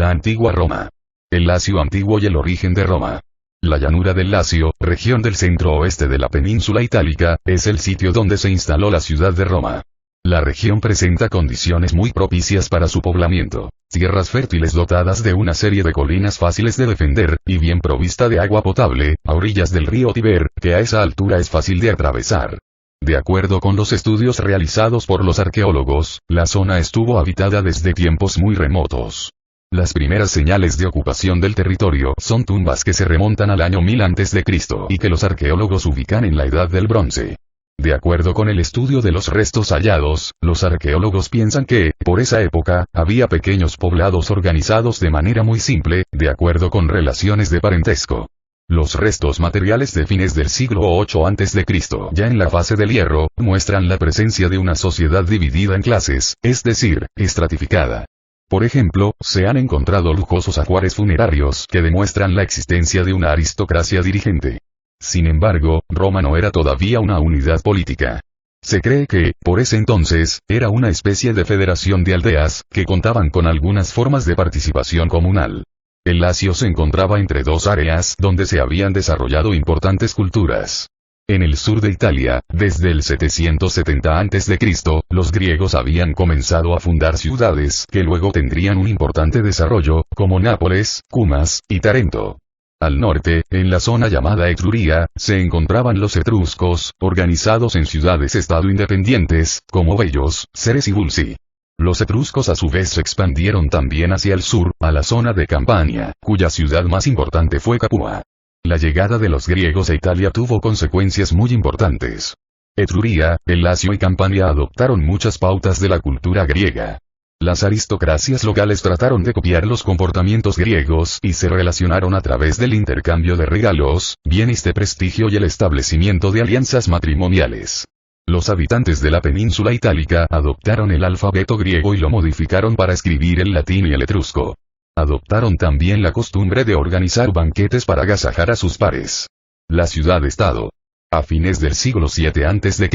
La antigua Roma. El Lacio antiguo y el origen de Roma. La llanura del Lacio, región del centro-oeste de la península itálica, es el sitio donde se instaló la ciudad de Roma. La región presenta condiciones muy propicias para su poblamiento. Tierras fértiles dotadas de una serie de colinas fáciles de defender, y bien provista de agua potable, a orillas del río Tíber, que a esa altura es fácil de atravesar. De acuerdo con los estudios realizados por los arqueólogos, la zona estuvo habitada desde tiempos muy remotos. Las primeras señales de ocupación del territorio son tumbas que se remontan al año 1000 a.C. y que los arqueólogos ubican en la Edad del Bronce. De acuerdo con el estudio de los restos hallados, los arqueólogos piensan que, por esa época, había pequeños poblados organizados de manera muy simple, de acuerdo con relaciones de parentesco. Los restos materiales de fines del siglo VIII a.C., ya en la fase del hierro, muestran la presencia de una sociedad dividida en clases, es decir, estratificada. Por ejemplo, se han encontrado lujosos ajuares funerarios que demuestran la existencia de una aristocracia dirigente. Sin embargo, Roma no era todavía una unidad política. Se cree que, por ese entonces, era una especie de federación de aldeas, que contaban con algunas formas de participación comunal. El Lacio se encontraba entre dos áreas donde se habían desarrollado importantes culturas. En el sur de Italia, desde el 770 a.C., los griegos habían comenzado a fundar ciudades que luego tendrían un importante desarrollo, como Nápoles, Cumas, y Tarento. Al norte, en la zona llamada Etruria, se encontraban los etruscos, organizados en ciudades-estado independientes, como Velos, Ceres y Bulsi. Los etruscos a su vez se expandieron también hacia el sur, a la zona de Campania, cuya ciudad más importante fue Capua. La llegada de los griegos a Italia tuvo consecuencias muy importantes. Etruria, el Lacio y Campania adoptaron muchas pautas de la cultura griega. Las aristocracias locales trataron de copiar los comportamientos griegos y se relacionaron a través del intercambio de regalos, bienes de prestigio y el establecimiento de alianzas matrimoniales. Los habitantes de la península itálica adoptaron el alfabeto griego y lo modificaron para escribir el latín y el etrusco. Adoptaron también la costumbre de organizar banquetes para agasajar a sus pares. La ciudad-estado. A fines del siglo VII a.C.,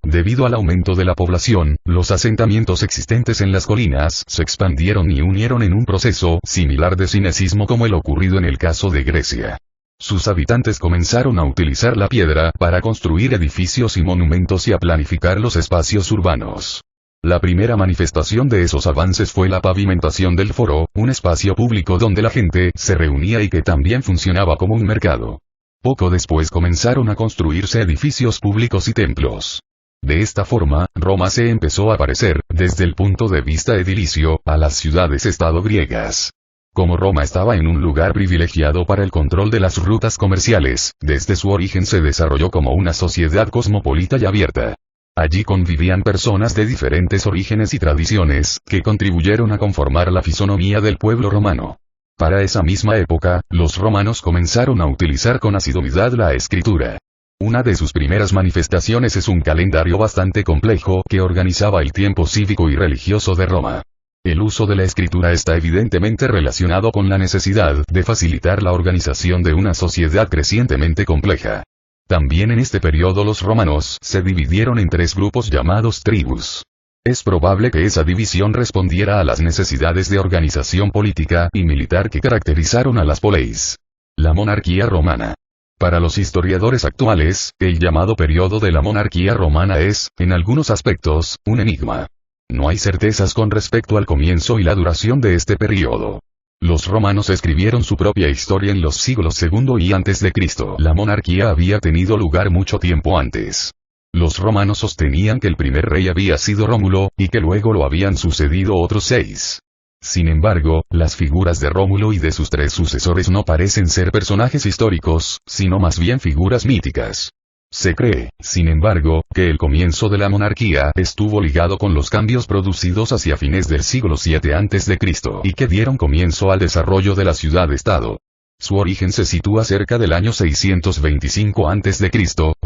debido al aumento de la población, los asentamientos existentes en las colinas se expandieron y unieron en un proceso similar de cinecismo como el ocurrido en el caso de Grecia. Sus habitantes comenzaron a utilizar la piedra para construir edificios y monumentos y a planificar los espacios urbanos. La primera manifestación de esos avances fue la pavimentación del foro, un espacio público donde la gente se reunía y que también funcionaba como un mercado. Poco después comenzaron a construirse edificios públicos y templos. De esta forma, Roma se empezó a parecer, desde el punto de vista edilicio, a las ciudades-estado griegas. Como Roma estaba en un lugar privilegiado para el control de las rutas comerciales, desde su origen se desarrolló como una sociedad cosmopolita y abierta. Allí convivían personas de diferentes orígenes y tradiciones, que contribuyeron a conformar la fisonomía del pueblo romano. Para esa misma época, los romanos comenzaron a utilizar con asiduidad la escritura. Una de sus primeras manifestaciones es un calendario bastante complejo que organizaba el tiempo cívico y religioso de Roma. El uso de la escritura está evidentemente relacionado con la necesidad de facilitar la organización de una sociedad crecientemente compleja. También en este periodo los romanos se dividieron en tres grupos llamados tribus. Es probable que esa división respondiera a las necesidades de organización política y militar que caracterizaron a las poleis. La monarquía romana. Para los historiadores actuales, el llamado periodo de la monarquía romana es, en algunos aspectos, un enigma. No hay certezas con respecto al comienzo y la duración de este periodo. Los romanos escribieron su propia historia en los siglos II y a.C. La monarquía había tenido lugar mucho tiempo antes. Los romanos sostenían que el primer rey había sido Rómulo, y que luego lo habían sucedido otros 6. Sin embargo, las figuras de Rómulo y de sus 3 sucesores no parecen ser personajes históricos, sino más bien figuras míticas. Se cree, sin embargo, que el comienzo de la monarquía estuvo ligado con los cambios producidos hacia fines del siglo VII a.C. y que dieron comienzo al desarrollo de la ciudad-estado. Su origen se sitúa cerca del año 625 a.C.,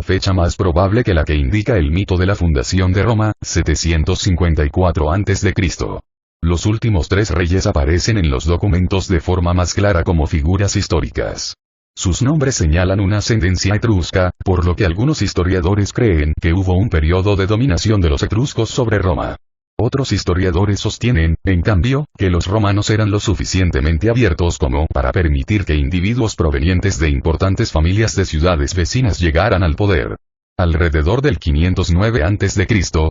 fecha más probable que la que indica el mito de la fundación de Roma, 754 a.C. Los últimos 3 reyes aparecen en los documentos de forma más clara como figuras históricas. Sus nombres señalan una ascendencia etrusca, por lo que algunos historiadores creen que hubo un periodo de dominación de los etruscos sobre Roma. Otros historiadores sostienen, en cambio, que los romanos eran lo suficientemente abiertos como para permitir que individuos provenientes de importantes familias de ciudades vecinas llegaran al poder. Alrededor del 509 a.C.,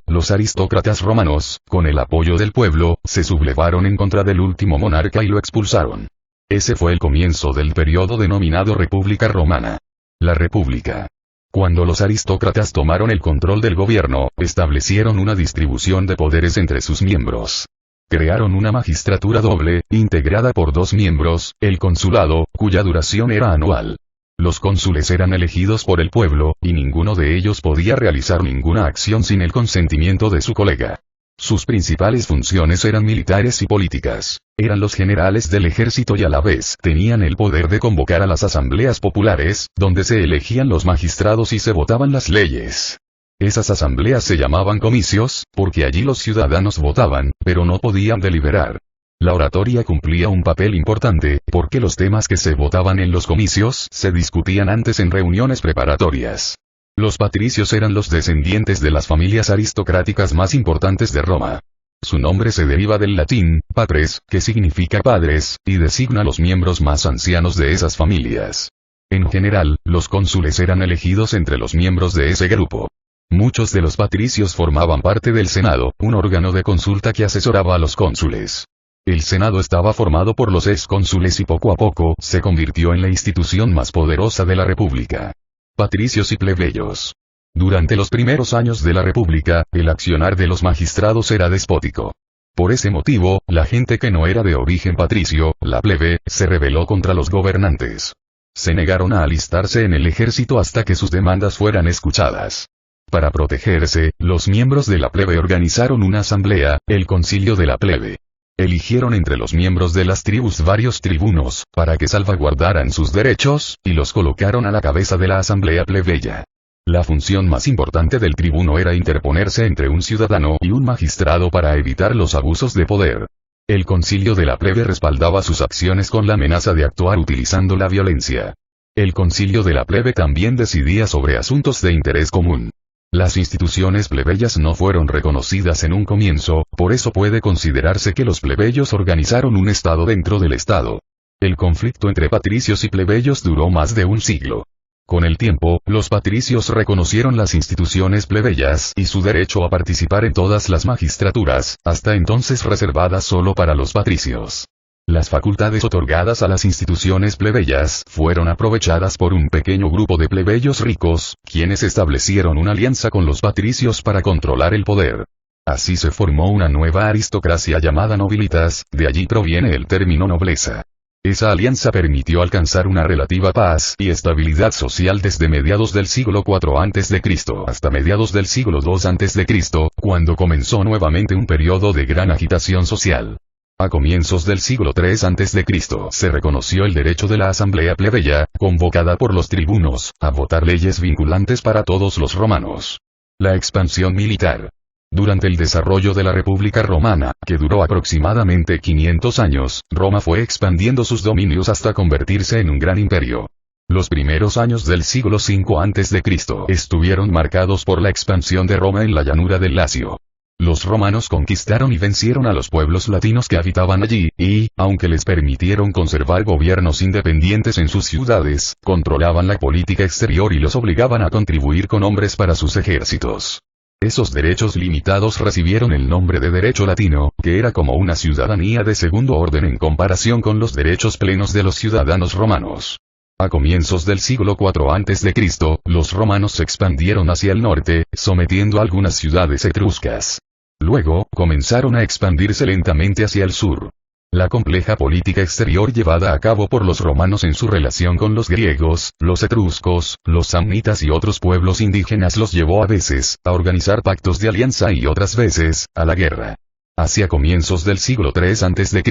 los aristócratas romanos, con el apoyo del pueblo, se sublevaron en contra del último monarca y lo expulsaron. Ese fue el comienzo del periodo denominado República Romana. La República. Cuando los aristócratas tomaron el control del gobierno, establecieron una distribución de poderes entre sus miembros. Crearon una magistratura doble, integrada por 2 miembros, el consulado, cuya duración era anual. Los cónsules eran elegidos por el pueblo, y ninguno de ellos podía realizar ninguna acción sin el consentimiento de su colega. Sus principales funciones eran militares y políticas. Eran los generales del ejército y a la vez tenían el poder de convocar a las asambleas populares, donde se elegían los magistrados y se votaban las leyes. Esas asambleas se llamaban comicios, porque allí los ciudadanos votaban, pero no podían deliberar. La oratoria cumplía un papel importante, porque los temas que se votaban en los comicios se discutían antes en reuniones preparatorias. Los patricios eran los descendientes de las familias aristocráticas más importantes de Roma. Su nombre se deriva del latín, patres, que significa padres, y designa a los miembros más ancianos de esas familias. En general, los cónsules eran elegidos entre los miembros de ese grupo. Muchos de los patricios formaban parte del Senado, un órgano de consulta que asesoraba a los cónsules. El Senado estaba formado por los excónsules y poco a poco se convirtió en la institución más poderosa de la República. Patricios y plebeyos. Durante los primeros años de la República, el accionar de los magistrados era despótico. Por ese motivo, la gente que no era de origen patricio, la plebe, se rebeló contra los gobernantes. Se negaron a alistarse en el ejército hasta que sus demandas fueran escuchadas. Para protegerse, los miembros de la plebe organizaron una asamblea, el Concilio de la Plebe. Eligieron entre los miembros de las tribus varios tribunos, para que salvaguardaran sus derechos, y los colocaron a la cabeza de la asamblea plebeya. La función más importante del tribuno era interponerse entre un ciudadano y un magistrado para evitar los abusos de poder. El concilio de la plebe respaldaba sus acciones con la amenaza de actuar utilizando la violencia. El concilio de la plebe también decidía sobre asuntos de interés común. Las instituciones plebeyas no fueron reconocidas en un comienzo, por eso puede considerarse que los plebeyos organizaron un estado dentro del estado. El conflicto entre patricios y plebeyos duró más de un siglo. Con el tiempo, los patricios reconocieron las instituciones plebeyas y su derecho a participar en todas las magistraturas, hasta entonces reservadas solo para los patricios. Las facultades otorgadas a las instituciones plebeyas fueron aprovechadas por un pequeño grupo de plebeyos ricos, quienes establecieron una alianza con los patricios para controlar el poder. Así se formó una nueva aristocracia llamada nobilitas, de allí proviene el término nobleza. Esa alianza permitió alcanzar una relativa paz y estabilidad social desde mediados del siglo IV a.C. hasta mediados del siglo II a.C., cuando comenzó nuevamente un periodo de gran agitación social. A comienzos del siglo III a.C. se reconoció el derecho de la asamblea plebeya, convocada por los tribunos, a votar leyes vinculantes para todos los romanos. La expansión militar. Durante el desarrollo de la República Romana, que duró aproximadamente 500 años, Roma fue expandiendo sus dominios hasta convertirse en un gran imperio. Los primeros años del siglo V a.C. estuvieron marcados por la expansión de Roma en la llanura del Lacio. Los romanos conquistaron y vencieron a los pueblos latinos que habitaban allí, y, aunque les permitieron conservar gobiernos independientes en sus ciudades, controlaban la política exterior y los obligaban a contribuir con hombres para sus ejércitos. Esos derechos limitados recibieron el nombre de derecho latino, que era como una ciudadanía de segundo orden en comparación con los derechos plenos de los ciudadanos romanos. A comienzos del siglo IV a.C., los romanos se expandieron hacia el norte, sometiendo algunas ciudades etruscas. Luego, comenzaron a expandirse lentamente hacia el sur. La compleja política exterior llevada a cabo por los romanos en su relación con los griegos, los etruscos, los samnitas y otros pueblos indígenas los llevó a veces a organizar pactos de alianza y otras veces, a la guerra. Hacia comienzos del siglo III a.C.,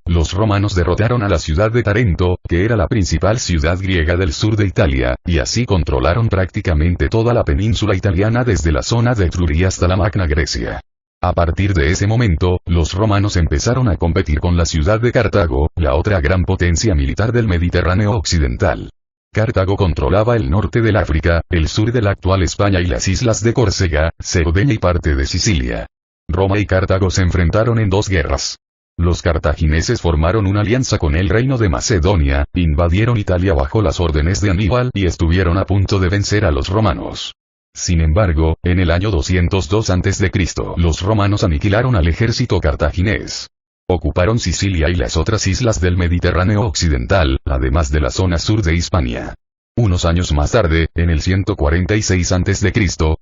los romanos derrotaron a la ciudad de Tarento, que era la principal ciudad griega del sur de Italia, y así controlaron prácticamente toda la península italiana desde la zona de Etruria hasta la Magna Grecia. A partir de ese momento, los romanos empezaron a competir con la ciudad de Cartago, la otra gran potencia militar del Mediterráneo occidental. Cartago controlaba el norte del África, el sur de la actual España y las islas de Córcega, Cerdeña y parte de Sicilia. Roma y Cartago se enfrentaron en dos guerras. Los cartagineses formaron una alianza con el reino de Macedonia, invadieron Italia bajo las órdenes de Aníbal y estuvieron a punto de vencer a los romanos. Sin embargo, en el año 202 a.C., los romanos aniquilaron al ejército cartaginés. Ocuparon Sicilia y las otras islas del Mediterráneo occidental, además de la zona sur de Hispania. Unos años más tarde, en el 146 a.C.,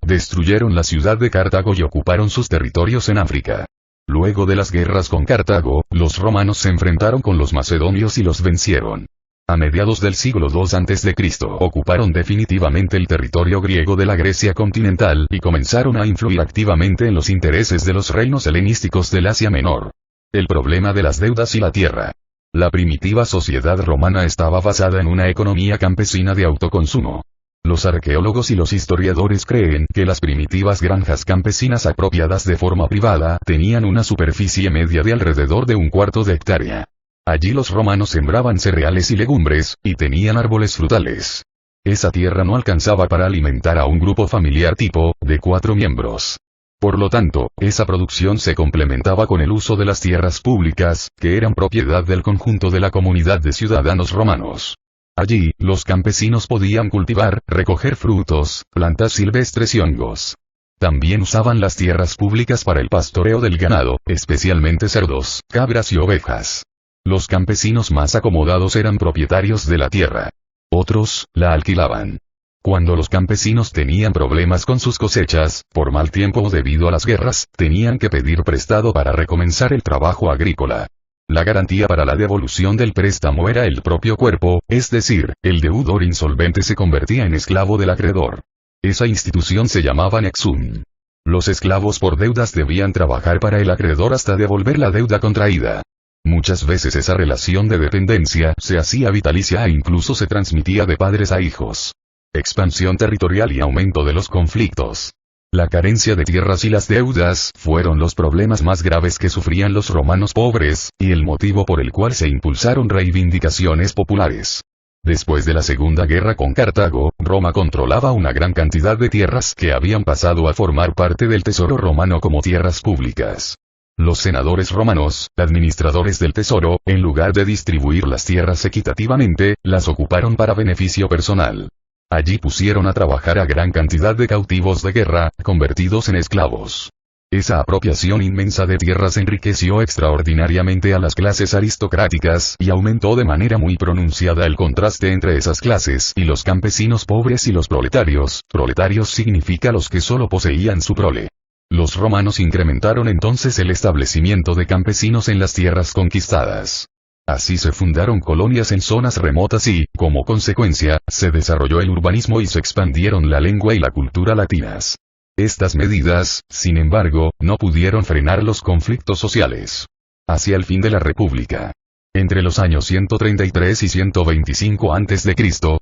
destruyeron la ciudad de Cartago y ocuparon sus territorios en África. Luego de las guerras con Cartago, los romanos se enfrentaron con los macedonios y los vencieron. A mediados del siglo II a.C. ocuparon definitivamente el territorio griego de la Grecia continental y comenzaron a influir activamente en los intereses de los reinos helenísticos del Asia Menor. El problema de las deudas y la tierra. La primitiva sociedad romana estaba basada en una economía campesina de autoconsumo. Los arqueólogos y los historiadores creen que las primitivas granjas campesinas apropiadas de forma privada tenían una superficie media de alrededor de 1/4 de hectárea. Allí los romanos sembraban cereales y legumbres, y tenían árboles frutales. Esa tierra no alcanzaba para alimentar a un grupo familiar tipo, de 4 miembros. Por lo tanto, esa producción se complementaba con el uso de las tierras públicas, que eran propiedad del conjunto de la comunidad de ciudadanos romanos. Allí, los campesinos podían cultivar, recoger frutos, plantas silvestres y hongos. También usaban las tierras públicas para el pastoreo del ganado, especialmente cerdos, cabras y ovejas. Los campesinos más acomodados eran propietarios de la tierra. Otros, la alquilaban. Cuando los campesinos tenían problemas con sus cosechas, por mal tiempo o debido a las guerras, tenían que pedir prestado para recomenzar el trabajo agrícola. La garantía para la devolución del préstamo era el propio cuerpo, es decir, el deudor insolvente se convertía en esclavo del acreedor. Esa institución se llamaba nexum. Los esclavos por deudas debían trabajar para el acreedor hasta devolver la deuda contraída. Muchas veces esa relación de dependencia se hacía vitalicia e incluso se transmitía de padres a hijos. Expansión territorial y aumento de los conflictos. La carencia de tierras y las deudas fueron los problemas más graves que sufrían los romanos pobres, y el motivo por el cual se impulsaron reivindicaciones populares. Después de la Segunda Guerra con Cartago, Roma controlaba una gran cantidad de tierras que habían pasado a formar parte del tesoro romano como tierras públicas. Los senadores romanos, administradores del tesoro, en lugar de distribuir las tierras equitativamente, las ocuparon para beneficio personal. Allí pusieron a trabajar a gran cantidad de cautivos de guerra, convertidos en esclavos. Esa apropiación inmensa de tierras enriqueció extraordinariamente a las clases aristocráticas y aumentó de manera muy pronunciada el contraste entre esas clases y los campesinos pobres y los proletarios. Proletarios significa los que solo poseían su prole. Los romanos incrementaron entonces el establecimiento de campesinos en las tierras conquistadas. Así se fundaron colonias en zonas remotas y, como consecuencia, se desarrolló el urbanismo y se expandieron la lengua y la cultura latinas. Estas medidas, sin embargo, no pudieron frenar los conflictos sociales. Hacia el fin de la República. Entre los años 133 y 125 a.C.,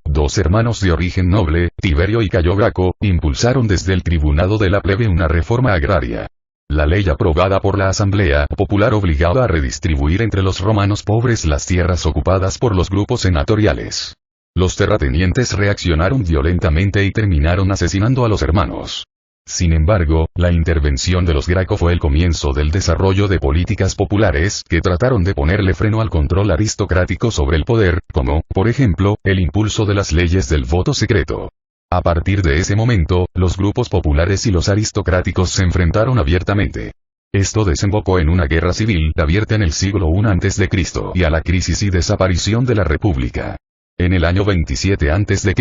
dos hermanos de origen noble, Tiberio y Cayo Graco, impulsaron desde el tribunado de la plebe una reforma agraria. La ley aprobada por la Asamblea Popular obligaba a redistribuir entre los romanos pobres las tierras ocupadas por los grupos senatoriales. Los terratenientes reaccionaron violentamente y terminaron asesinando a los hermanos. Sin embargo, la intervención de los Graco fue el comienzo del desarrollo de políticas populares que trataron de ponerle freno al control aristocrático sobre el poder, como, por ejemplo, el impulso de las leyes del voto secreto. A partir de ese momento, los grupos populares y los aristocráticos se enfrentaron abiertamente. Esto desembocó en una guerra civil abierta en el siglo I a.C. y a la crisis y desaparición de la República. En el año 27 a.C.,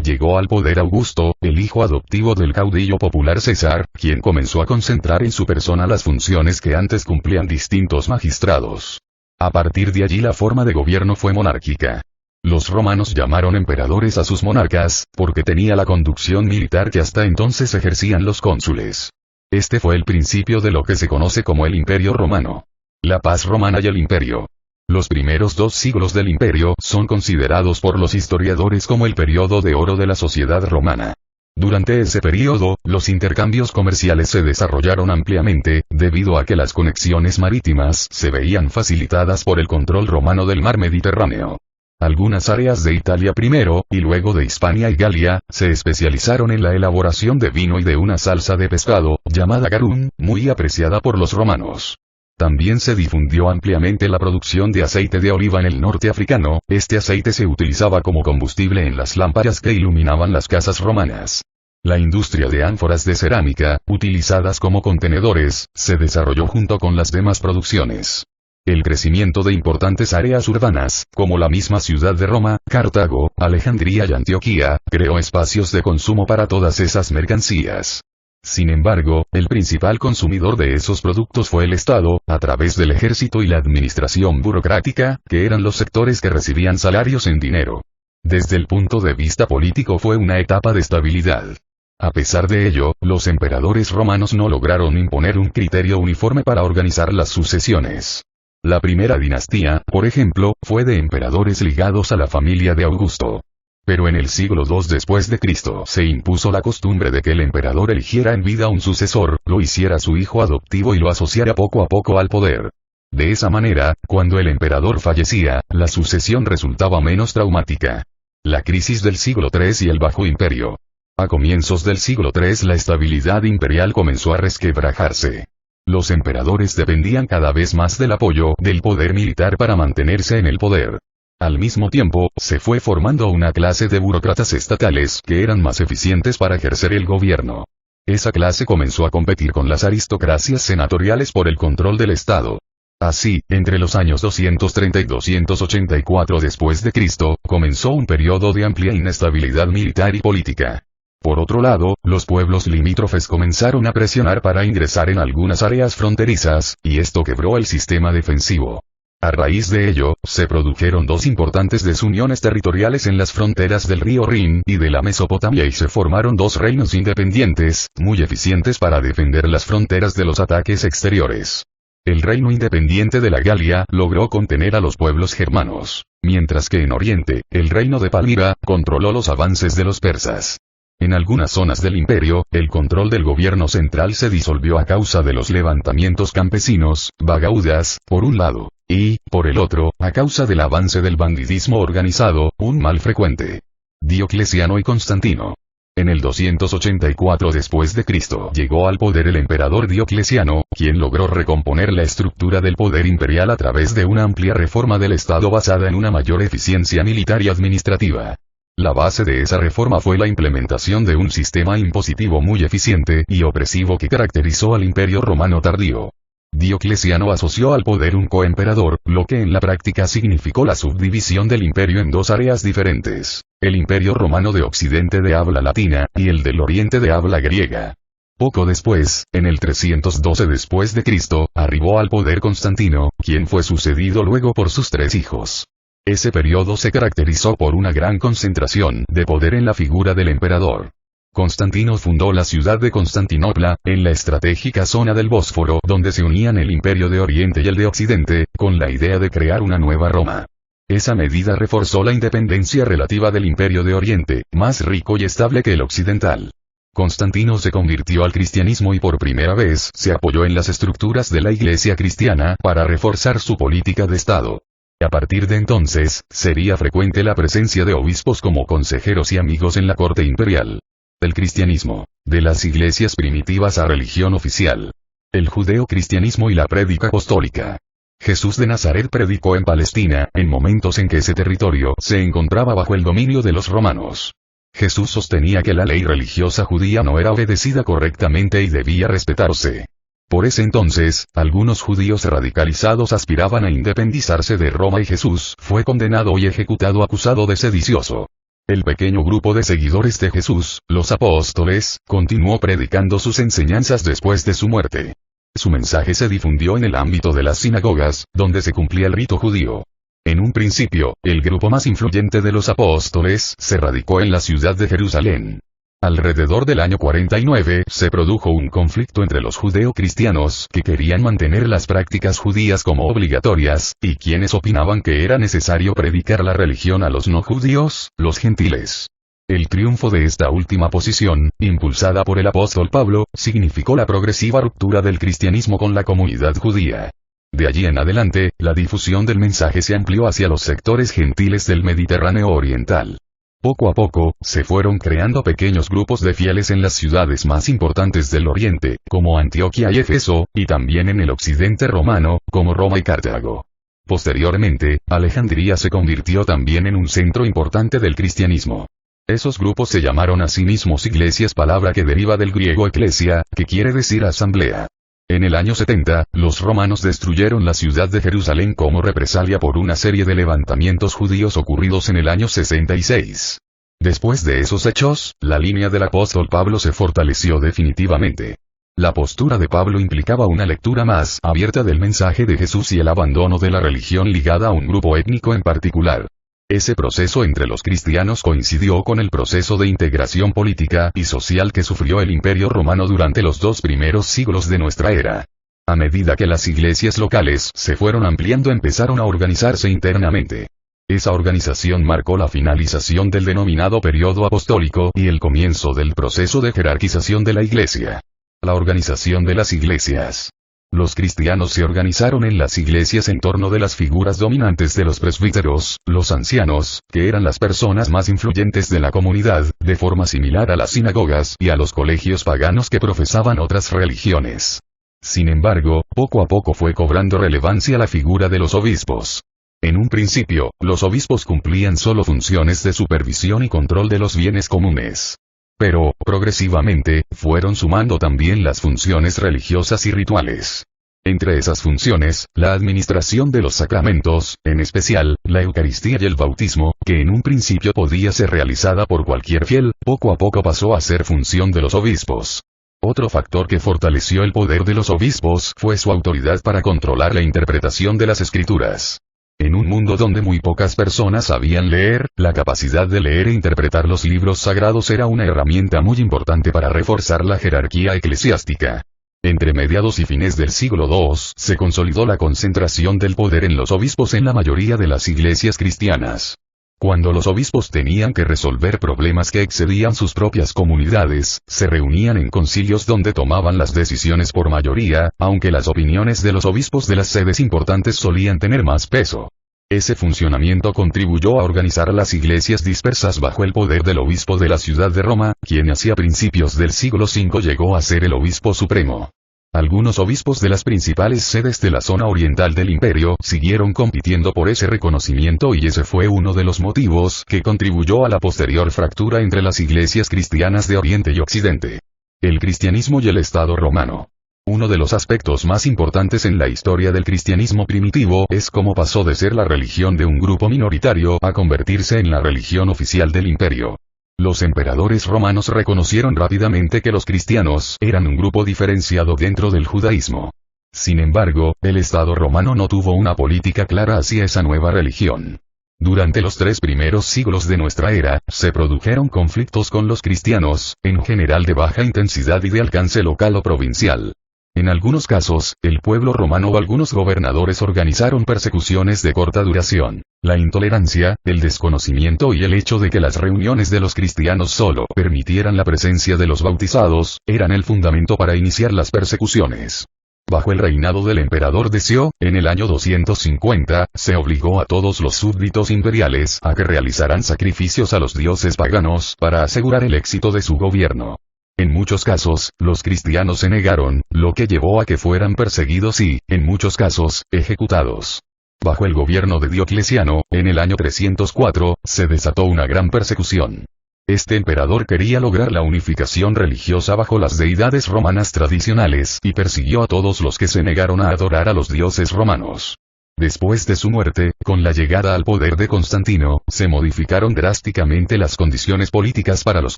llegó al poder Augusto, el hijo adoptivo del caudillo popular César, quien comenzó a concentrar en su persona las funciones que antes cumplían distintos magistrados. A partir de allí la forma de gobierno fue monárquica. Los romanos llamaron emperadores a sus monarcas, porque tenía la conducción militar que hasta entonces ejercían los cónsules. Este fue el principio de lo que se conoce como el Imperio Romano. La paz romana y el imperio. Los primeros 2 siglos del imperio son considerados por los historiadores como el periodo de oro de la sociedad romana. Durante ese periodo, los intercambios comerciales se desarrollaron ampliamente, debido a que las conexiones marítimas se veían facilitadas por el control romano del mar Mediterráneo. Algunas áreas de Italia primero, y luego de Hispania y Galia, se especializaron en la elaboración de vino y de una salsa de pescado, llamada garum, muy apreciada por los romanos. También se difundió ampliamente la producción de aceite de oliva en el norte africano. Este aceite se utilizaba como combustible en las lámparas que iluminaban las casas romanas. La industria de ánforas de cerámica, utilizadas como contenedores, se desarrolló junto con las demás producciones. El crecimiento de importantes áreas urbanas, como la misma ciudad de Roma, Cartago, Alejandría y Antioquía, creó espacios de consumo para todas esas mercancías. Sin embargo, el principal consumidor de esos productos fue el Estado, a través del ejército y la administración burocrática, que eran los sectores que recibían salarios en dinero. Desde el punto de vista político fue una etapa de estabilidad. A pesar de ello, los emperadores romanos no lograron imponer un criterio uniforme para organizar las sucesiones. La primera dinastía, por ejemplo, fue de emperadores ligados a la familia de Augusto. Pero en el siglo II después de Cristo se impuso la costumbre de que el emperador eligiera en vida un sucesor, lo hiciera su hijo adoptivo y lo asociara poco a poco al poder. De esa manera, cuando el emperador fallecía, la sucesión resultaba menos traumática. La crisis del siglo III y el Bajo Imperio. A comienzos del siglo III la estabilidad imperial comenzó a resquebrajarse. Los emperadores dependían cada vez más del apoyo del poder militar para mantenerse en el poder. Al mismo tiempo, se fue formando una clase de burócratas estatales que eran más eficientes para ejercer el gobierno. Esa clase comenzó a competir con las aristocracias senatoriales por el control del Estado. Así, entre los años 230 y 284 después de Cristo, comenzó un periodo de amplia inestabilidad militar y política. Por otro lado, los pueblos limítrofes comenzaron a presionar para ingresar en algunas áreas fronterizas, y esto quebró el sistema defensivo. A raíz de ello, se produjeron dos importantes desuniones territoriales en las fronteras del río Rin y de la Mesopotamia y se formaron dos reinos independientes, muy eficientes para defender las fronteras de los ataques exteriores. El reino independiente de la Galia logró contener a los pueblos germanos, mientras que en Oriente, el reino de Palmira controló los avances de los persas. En algunas zonas del imperio, el control del gobierno central se disolvió a causa de los levantamientos campesinos, bagaudas, por un lado, y, por el otro, a causa del avance del bandidismo organizado, un mal frecuente. Diocleciano y Constantino. En el 284 después de Cristo llegó al poder el emperador Diocleciano, quien logró recomponer la estructura del poder imperial a través de una amplia reforma del Estado basada en una mayor eficiencia militar y administrativa. La base de esa reforma fue la implementación de un sistema impositivo muy eficiente y opresivo que caracterizó al Imperio Romano tardío. Diocleciano asoció al poder un coemperador, lo que en la práctica significó la subdivisión del imperio en dos áreas diferentes, el Imperio Romano de Occidente de habla latina, y el del Oriente de habla griega. Poco después, en el 312 después de Cristo, arribó al poder Constantino, quien fue sucedido luego por sus tres hijos. Ese periodo se caracterizó por una gran concentración de poder en la figura del emperador. Constantino fundó la ciudad de Constantinopla, en la estratégica zona del Bósforo donde se unían el imperio de Oriente y el de Occidente, con la idea de crear una nueva Roma. Esa medida reforzó la independencia relativa del imperio de Oriente, más rico y estable que el occidental. Constantino se convirtió al cristianismo y por primera vez se apoyó en las estructuras de la iglesia cristiana para reforzar su política de Estado. A partir de entonces, sería frecuente la presencia de obispos como consejeros y amigos en la corte imperial. Del cristianismo, de las iglesias primitivas a religión oficial. El judeo-cristianismo y la prédica apostólica. Jesús de Nazaret predicó en Palestina, en momentos en que ese territorio se encontraba bajo el dominio de los romanos. Jesús sostenía que la ley religiosa judía no era obedecida correctamente y debía respetarse. Por ese entonces, algunos judíos radicalizados aspiraban a independizarse de Roma y Jesús fue condenado y ejecutado acusado de sedicioso. El pequeño grupo de seguidores de Jesús, los apóstoles, continuó predicando sus enseñanzas después de su muerte. Su mensaje se difundió en el ámbito de las sinagogas, donde se cumplía el rito judío. En un principio, el grupo más influyente de los apóstoles se radicó en la ciudad de Jerusalén. Alrededor del año 49 se produjo un conflicto entre los judeo-cristianos que querían mantener las prácticas judías como obligatorias, y quienes opinaban que era necesario predicar la religión a los no judíos, los gentiles. El triunfo de esta última posición, impulsada por el apóstol Pablo, significó la progresiva ruptura del cristianismo con la comunidad judía. De allí en adelante, la difusión del mensaje se amplió hacia los sectores gentiles del Mediterráneo oriental. Poco a poco, se fueron creando pequeños grupos de fieles en las ciudades más importantes del Oriente, como Antioquía y Éfeso, y también en el occidente romano, como Roma y Cartago. Posteriormente, Alejandría se convirtió también en un centro importante del cristianismo. Esos grupos se llamaron a sí mismos iglesias, palabra que deriva del griego eclesia, que quiere decir asamblea. En el año 70, los romanos destruyeron la ciudad de Jerusalén como represalia por una serie de levantamientos judíos ocurridos en el año 66. Después de esos hechos, la línea del apóstol Pablo se fortaleció definitivamente. La postura de Pablo implicaba una lectura más abierta del mensaje de Jesús y el abandono de la religión ligada a un grupo étnico en particular. Ese proceso entre los cristianos coincidió con el proceso de integración política y social que sufrió el Imperio Romano durante los 2 primeros siglos de nuestra era. A medida que las iglesias locales se fueron ampliando, empezaron a organizarse internamente. Esa organización marcó la finalización del denominado período apostólico y el comienzo del proceso de jerarquización de la iglesia. La organización de las iglesias. Los cristianos se organizaron en las iglesias en torno de las figuras dominantes de los presbíteros, los ancianos, que eran las personas más influyentes de la comunidad, de forma similar a las sinagogas y a los colegios paganos que profesaban otras religiones. Sin embargo, poco a poco fue cobrando relevancia la figura de los obispos. En un principio, los obispos cumplían solo funciones de supervisión y control de los bienes comunes. Pero, progresivamente, fueron sumando también las funciones religiosas y rituales. Entre esas funciones, la administración de los sacramentos, en especial, la Eucaristía y el bautismo, que en un principio podía ser realizada por cualquier fiel, poco a poco pasó a ser función de los obispos. Otro factor que fortaleció el poder de los obispos fue su autoridad para controlar la interpretación de las escrituras. En un mundo donde muy pocas personas sabían leer, la capacidad de leer e interpretar los libros sagrados era una herramienta muy importante para reforzar la jerarquía eclesiástica. Entre mediados y fines del siglo II, se consolidó la concentración del poder en los obispos en la mayoría de las iglesias cristianas. Cuando los obispos tenían que resolver problemas que excedían sus propias comunidades, se reunían en concilios donde tomaban las decisiones por mayoría, aunque las opiniones de los obispos de las sedes importantes solían tener más peso. Ese funcionamiento contribuyó a organizar las iglesias dispersas bajo el poder del obispo de la ciudad de Roma, quien hacia principios del siglo V llegó a ser el obispo supremo. Algunos obispos de las principales sedes de la zona oriental del imperio siguieron compitiendo por ese reconocimiento, y ese fue uno de los motivos que contribuyó a la posterior fractura entre las iglesias cristianas de Oriente y Occidente. El cristianismo y el Estado romano. Uno de los aspectos más importantes en la historia del cristianismo primitivo es cómo pasó de ser la religión de un grupo minoritario a convertirse en la religión oficial del imperio. Los emperadores romanos reconocieron rápidamente que los cristianos eran un grupo diferenciado dentro del judaísmo. Sin embargo, el Estado romano no tuvo una política clara hacia esa nueva religión. Durante los 3 primeros siglos de nuestra era, se produjeron conflictos con los cristianos, en general de baja intensidad y de alcance local o provincial. En algunos casos, el pueblo romano o algunos gobernadores organizaron persecuciones de corta duración. La intolerancia, el desconocimiento y el hecho de que las reuniones de los cristianos solo permitieran la presencia de los bautizados, eran el fundamento para iniciar las persecuciones. Bajo el reinado del emperador Decio, en el año 250, se obligó a todos los súbditos imperiales a que realizaran sacrificios a los dioses paganos para asegurar el éxito de su gobierno. En muchos casos, los cristianos se negaron, lo que llevó a que fueran perseguidos y, en muchos casos, ejecutados. Bajo el gobierno de Diocleciano, en el año 304, se desató una gran persecución. Este emperador quería lograr la unificación religiosa bajo las deidades romanas tradicionales y persiguió a todos los que se negaron a adorar a los dioses romanos. Después de su muerte, con la llegada al poder de Constantino, se modificaron drásticamente las condiciones políticas para los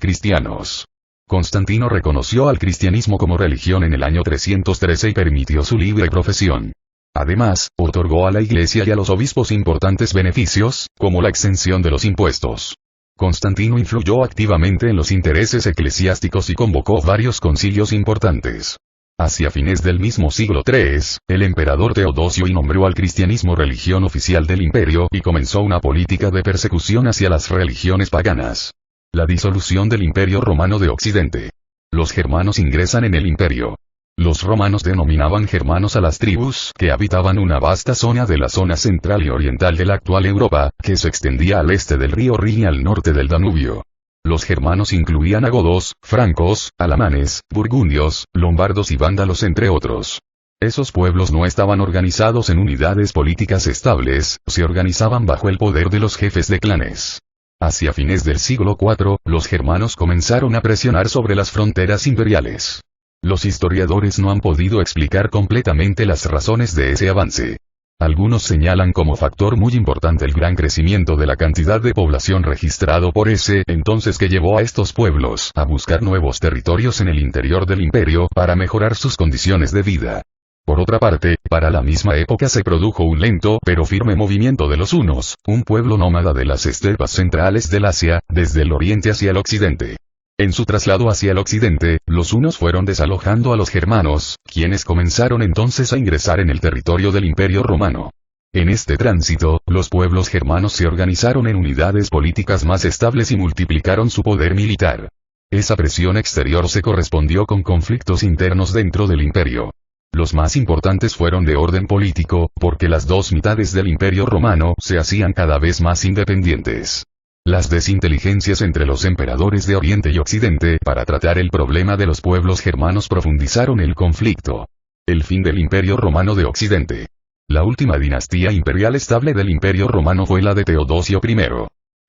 cristianos. Constantino reconoció al cristianismo como religión en el año 313 y permitió su libre profesión. Además, otorgó a la Iglesia y a los obispos importantes beneficios, como la exención de los impuestos. Constantino influyó activamente en los intereses eclesiásticos y convocó varios concilios importantes. Hacia fines del mismo siglo III, el emperador Teodosio nombró al cristianismo religión oficial del imperio y comenzó una política de persecución hacia las religiones paganas. La disolución del Imperio Romano de Occidente. Los germanos ingresan en el imperio. Los romanos denominaban germanos a las tribus que habitaban una vasta zona de la zona central y oriental de la actual Europa, que se extendía al este del río Rin y al norte del Danubio. Los germanos incluían a godos, francos, alamanes, burgundios, lombardos y vándalos entre otros. Esos pueblos no estaban organizados en unidades políticas estables, se organizaban bajo el poder de los jefes de clanes. Hacia fines del siglo IV, los germanos comenzaron a presionar sobre las fronteras imperiales. Los historiadores no han podido explicar completamente las razones de ese avance. Algunos señalan como factor muy importante el gran crecimiento de la cantidad de población registrado por ese entonces que llevó a estos pueblos a buscar nuevos territorios en el interior del imperio para mejorar sus condiciones de vida. Por otra parte, para la misma época se produjo un lento pero firme movimiento de los hunos, un pueblo nómada de las estepas centrales del Asia, desde el oriente hacia el occidente. En su traslado hacia el occidente, los hunos fueron desalojando a los germanos, quienes comenzaron entonces a ingresar en el territorio del Imperio Romano. En este tránsito, los pueblos germanos se organizaron en unidades políticas más estables y multiplicaron su poder militar. Esa presión exterior se correspondió con conflictos internos dentro del imperio. Los más importantes fueron de orden político, porque las dos mitades del Imperio Romano se hacían cada vez más independientes. Las desinteligencias entre los emperadores de Oriente y Occidente para tratar el problema de los pueblos germanos profundizaron el conflicto. El fin del Imperio Romano de Occidente. La última dinastía imperial estable del Imperio Romano fue la de Teodosio I.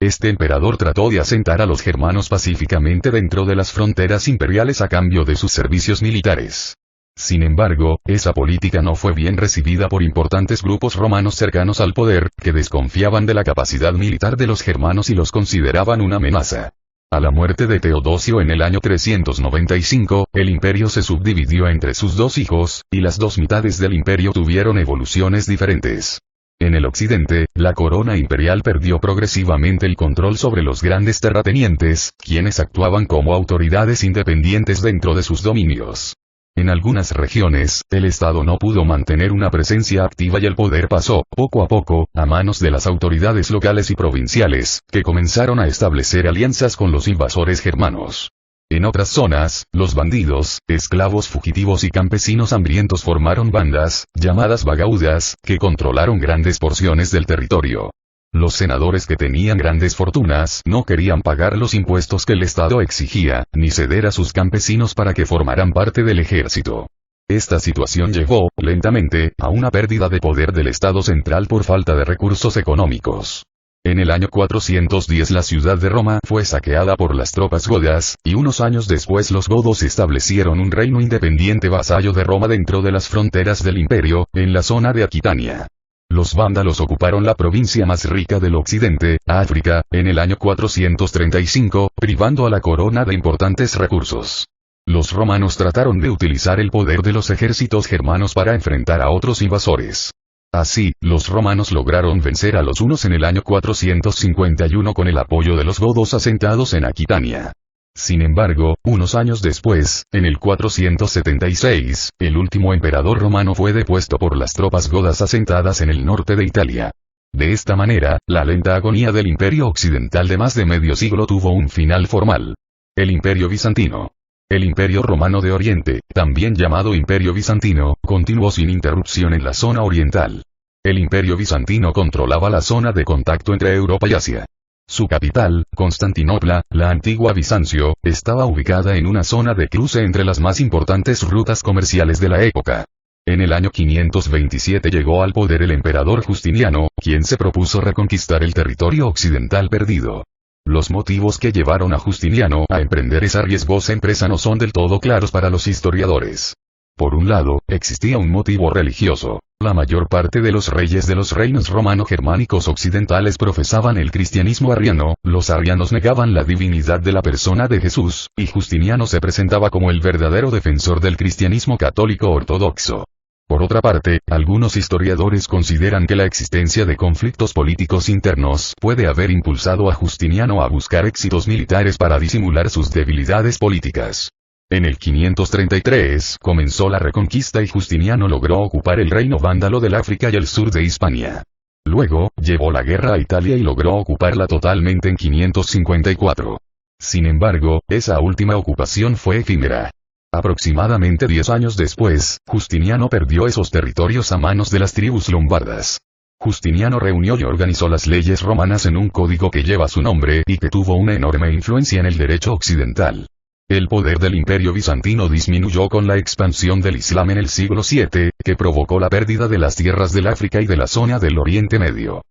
Este emperador trató de asentar a los germanos pacíficamente dentro de las fronteras imperiales a cambio de sus servicios militares. Sin embargo, esa política no fue bien recibida por importantes grupos romanos cercanos al poder, que desconfiaban de la capacidad militar de los germanos y los consideraban una amenaza. A la muerte de Teodosio en el año 395, el imperio se subdividió entre sus dos hijos, y las dos mitades del imperio tuvieron evoluciones diferentes. En el occidente, la corona imperial perdió progresivamente el control sobre los grandes terratenientes, quienes actuaban como autoridades independientes dentro de sus dominios. En algunas regiones, el Estado no pudo mantener una presencia activa y el poder pasó, poco a poco, a manos de las autoridades locales y provinciales, que comenzaron a establecer alianzas con los invasores germanos. En otras zonas, los bandidos, esclavos fugitivos y campesinos hambrientos formaron bandas, llamadas vagaudas, que controlaron grandes porciones del territorio. Los senadores que tenían grandes fortunas no querían pagar los impuestos que el Estado exigía, ni ceder a sus campesinos para que formaran parte del ejército. Esta situación llevó, lentamente, a una pérdida de poder del Estado central por falta de recursos económicos. En el año 410 la ciudad de Roma fue saqueada por las tropas godas, y unos años después los godos establecieron un reino independiente vasallo de Roma dentro de las fronteras del imperio, en la zona de Aquitania. Los vándalos ocuparon la provincia más rica del occidente, África, en el año 435, privando a la corona de importantes recursos. Los romanos trataron de utilizar el poder de los ejércitos germanos para enfrentar a otros invasores. Así, los romanos lograron vencer a los hunos en el año 451 con el apoyo de los godos asentados en Aquitania. Sin embargo, unos años después, en el 476, el último emperador romano fue depuesto por las tropas godas asentadas en el norte de Italia. De esta manera, la lenta agonía del imperio occidental de más de medio siglo tuvo un final formal. El imperio bizantino. El imperio romano de Oriente, también llamado imperio bizantino, continuó sin interrupción en la zona oriental. El imperio bizantino controlaba la zona de contacto entre Europa y Asia. Su capital, Constantinopla, la antigua Bizancio, estaba ubicada en una zona de cruce entre las más importantes rutas comerciales de la época. En el año 527 llegó al poder el emperador Justiniano, quien se propuso reconquistar el territorio occidental perdido. Los motivos que llevaron a Justiniano a emprender esa riesgosa empresa no son del todo claros para los historiadores. Por un lado, existía un motivo religioso. La mayor parte de los reyes de los reinos romano-germánicos occidentales profesaban el cristianismo arriano, los arrianos negaban la divinidad de la persona de Jesús, y Justiniano se presentaba como el verdadero defensor del cristianismo católico ortodoxo. Por otra parte, algunos historiadores consideran que la existencia de conflictos políticos internos puede haber impulsado a Justiniano a buscar éxitos militares para disimular sus debilidades políticas. En el 533 comenzó la reconquista y Justiniano logró ocupar el reino vándalo del África y el sur de Hispania. Luego, llevó la guerra a Italia y logró ocuparla totalmente en 554. Sin embargo, esa última ocupación fue efímera. Aproximadamente 10 años después, Justiniano perdió esos territorios a manos de las tribus lombardas. Justiniano reunió y organizó las leyes romanas en un código que lleva su nombre y que tuvo una enorme influencia en el derecho occidental. El poder del imperio bizantino disminuyó con la expansión del Islam en el siglo VII, que provocó la pérdida de las tierras del África y de la zona del Oriente Medio.